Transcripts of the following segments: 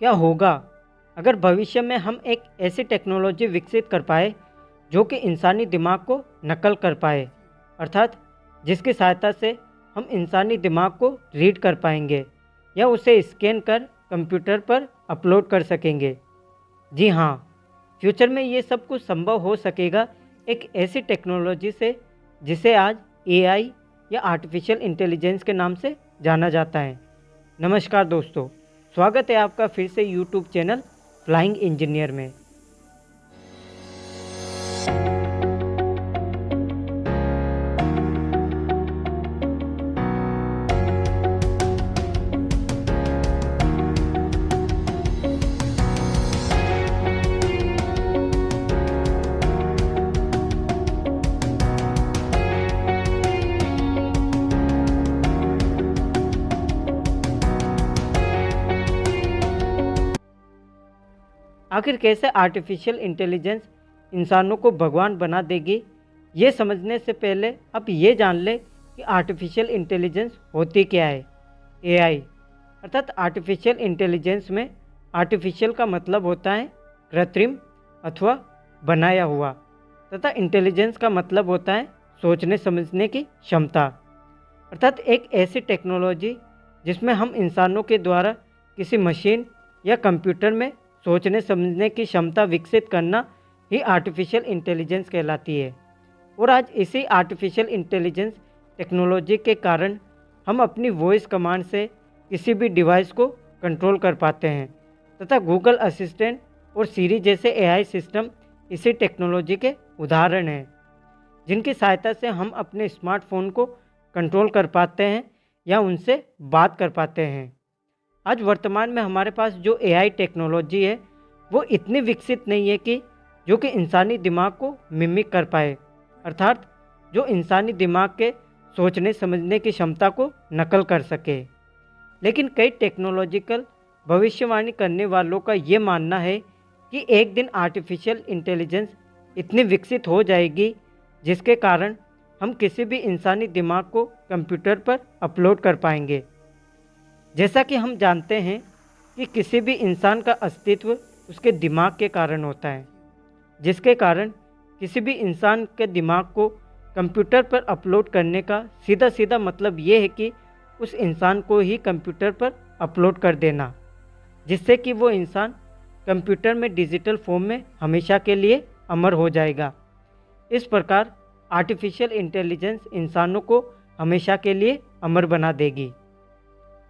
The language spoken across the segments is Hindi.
क्या होगा अगर भविष्य में हम एक ऐसी टेक्नोलॉजी विकसित कर पाए जो कि इंसानी दिमाग को नकल कर पाए, अर्थात जिसकी सहायता से हम इंसानी दिमाग को रीड कर पाएंगे या उसे स्कैन कर कंप्यूटर पर अपलोड कर सकेंगे। जी हाँ, फ्यूचर में ये सब कुछ संभव हो सकेगा एक ऐसी टेक्नोलॉजी से जिसे आज एआई या आर्टिफिशियल इंटेलिजेंस के नाम से जाना जाता है। नमस्कार दोस्तों, स्वागत है आपका फिर से यूट्यूब चैनल फ्लाइंग इंजीनियर में। आखिर कैसे आर्टिफिशियल इंटेलिजेंस इंसानों को भगवान बना देगी, ये समझने से पहले आप ये जान लें कि आर्टिफिशियल इंटेलिजेंस होती क्या है। एआई अर्थात आर्टिफिशियल इंटेलिजेंस में आर्टिफिशियल का मतलब होता है कृत्रिम अथवा बनाया हुआ, तथा इंटेलिजेंस का मतलब होता है सोचने समझने की क्षमता, अर्थात एक ऐसी टेक्नोलॉजी जिसमें हम इंसानों के द्वारा किसी मशीन या कंप्यूटर में सोचने समझने की क्षमता विकसित करना ही आर्टिफिशियल इंटेलिजेंस कहलाती है। और आज इसी आर्टिफिशियल इंटेलिजेंस टेक्नोलॉजी के कारण हम अपनी वॉइस कमांड से किसी भी डिवाइस को कंट्रोल कर पाते हैं, तथा गूगल असिस्टेंट और सीरी जैसे एआई सिस्टम इसी टेक्नोलॉजी के उदाहरण हैं, जिनकी सहायता से हम अपने स्मार्टफोन को कंट्रोल कर पाते हैं या उनसे बात कर पाते हैं। आज वर्तमान में हमारे पास जो एआई टेक्नोलॉजी है वो इतनी विकसित नहीं है कि जो कि इंसानी दिमाग को मिमिक कर पाए, अर्थात जो इंसानी दिमाग के सोचने समझने की क्षमता को नकल कर सके। लेकिन कई टेक्नोलॉजिकल भविष्यवाणी करने वालों का ये मानना है कि एक दिन आर्टिफिशियल इंटेलिजेंस इतनी विकसित हो जाएगी जिसके कारण हम किसी भी इंसानी दिमाग को कंप्यूटर पर अपलोड कर पाएंगे। जैसा कि हम जानते हैं कि किसी भी इंसान का अस्तित्व उसके दिमाग के कारण होता है, जिसके कारण किसी भी इंसान के दिमाग को कंप्यूटर पर अपलोड करने का सीधा सीधा मतलब ये है कि उस इंसान को ही कंप्यूटर पर अपलोड कर देना, जिससे कि वो इंसान कंप्यूटर में डिजिटल फॉर्म में हमेशा के लिए अमर हो जाएगा। इस प्रकार आर्टिफिशियल इंटेलिजेंस इंसानों को हमेशा के लिए अमर बना देगी।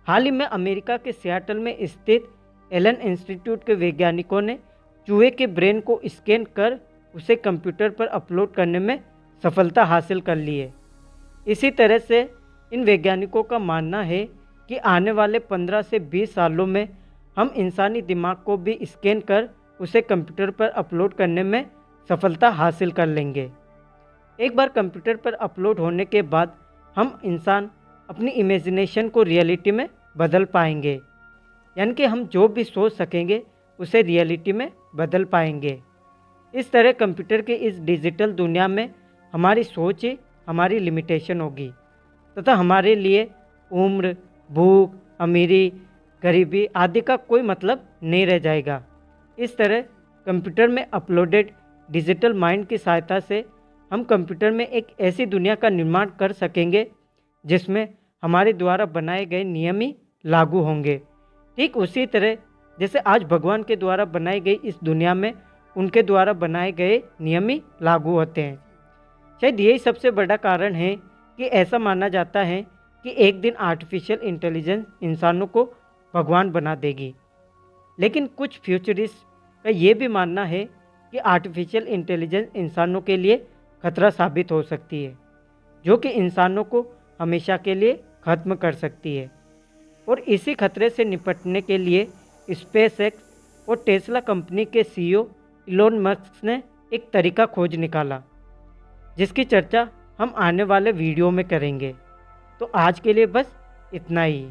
हाल ही में अमेरिका के सियाटल में स्थित एलन इंस्टीट्यूट के वैज्ञानिकों ने चूहे के ब्रेन को स्कैन कर उसे कंप्यूटर पर अपलोड करने में सफलता हासिल कर ली है। इसी तरह से इन वैज्ञानिकों का मानना है कि आने वाले 15 से 20 सालों में हम इंसानी दिमाग को भी स्कैन कर उसे कंप्यूटर पर अपलोड करने में सफलता हासिल कर लेंगे। एक बार कंप्यूटर पर अपलोड होने के बाद हम इंसान अपनी इमेजिनेशन को रियलिटी में बदल पाएंगे, यानी कि हम जो भी सोच सकेंगे उसे रियलिटी में बदल पाएंगे। इस तरह कंप्यूटर की इस डिजिटल दुनिया में हमारी सोच ही हमारी लिमिटेशन होगी, तथा हमारे लिए उम्र, भूख, अमीरी, गरीबी आदि का कोई मतलब नहीं रह जाएगा। इस तरह कंप्यूटर में अपलोडेड डिजिटल माइंड की सहायता से हम कंप्यूटर में एक ऐसी दुनिया का निर्माण कर सकेंगे जिसमें हमारे द्वारा बनाए गए नियम ही लागू होंगे। ठीक उसी तरह जैसे आज भगवान के द्वारा बनाई गई इस दुनिया में उनके द्वारा बनाए गए नियम ही लागू होते हैं। शायद यही सबसे बड़ा कारण है कि ऐसा माना जाता है कि एक दिन आर्टिफिशियल इंटेलिजेंस इंसानों को भगवान बना देगी। लेकिन कुछ फ्यूचरिस्ट का ये भी मानना है कि आर्टिफिशियल इंटेलिजेंस इंसानों के लिए खतरा साबित हो सकती है, जो कि इंसानों को हमेशा के लिए ख़त्म कर सकती है। और इसी खतरे से निपटने के लिए स्पेसएक्स और टेस्ला कंपनी के सीईओ इलोन मस्क ने एक तरीका खोज निकाला, जिसकी चर्चा हम आने वाले वीडियो में करेंगे। तो आज के लिए बस इतना ही।